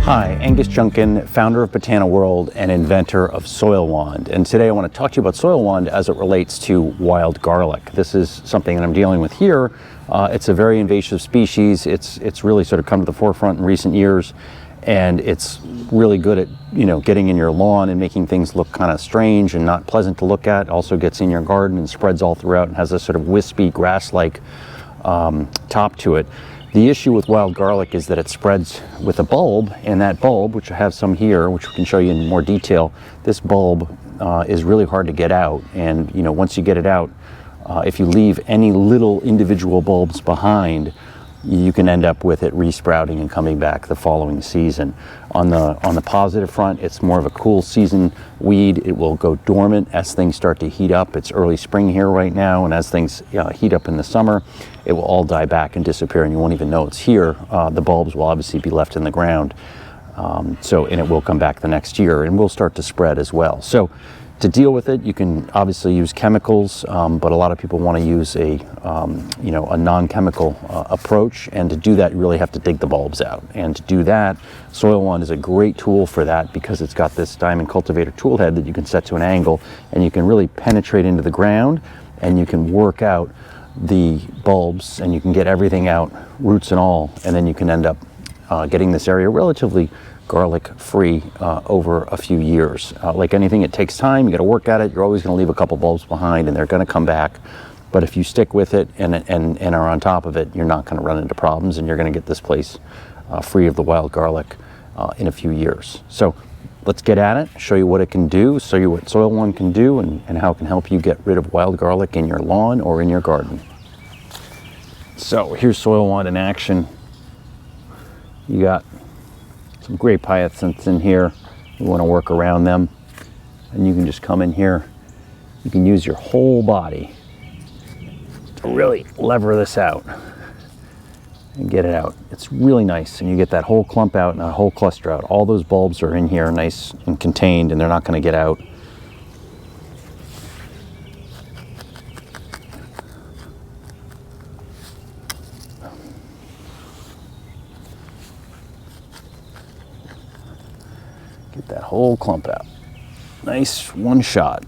Hi, Angus Junkin, founder of Botana World and inventor of SoilWand. And today I want to talk to you about SoilWand as it relates to wild garlic. This is something that I'm dealing with here. It's a very invasive species. It's really sort of come to the forefront in recent years, and it's really good at, getting in your lawn and making things look kind of strange and not pleasant to look at. Also gets in your garden and spreads all throughout and has a sort of wispy grass-like top to it. The issue with wild garlic is that it spreads with a bulb, and that bulb, which I have some here, which we can show you in more detail, this bulb is really hard to get out. And once you get it out, if you leave any little individual bulbs behind, you can end up with it resprouting and coming back the following season. On the positive front, it's more of a cool season weed. It will go dormant as things start to heat up. It's early spring here right now, and as things heat up in the summer, it will all die back and disappear, and you won't even know it's here. The bulbs will obviously be left in the ground, and it will come back the next year, and will start to spread as well. So to deal with it, you can obviously use chemicals, but a lot of people want to use a non-chemical approach, and to do that, you really have to dig the bulbs out. And to do that, SoilWand is a great tool for that because it's got this diamond cultivator tool head that you can set to an angle, and you can really penetrate into the ground, and you can work out the bulbs, and you can get everything out, roots and all, and then you can end up getting this area relatively garlic free over a few years. Like anything, it takes time. You got to work at it. You're always going to leave a couple bulbs behind, and they're going to come back. But if you stick with it and are on top of it, you're not going to run into problems, and you're going to get this place free of the wild garlic in a few years. So let's get at it, show you what it can do, show you what SoilWand can do, and how it can help you get rid of wild garlic in your lawn or in your garden. So here's SoilWand in action. You got some grape hyacinths in here. You want to work around them, and you can just come in here. You can use your whole body to really lever this out and get it out. It's really nice, and you get that whole clump out and that whole cluster out. All those bulbs are in here nice and contained, and they're not going to get out. Get that whole clump out. Nice one shot.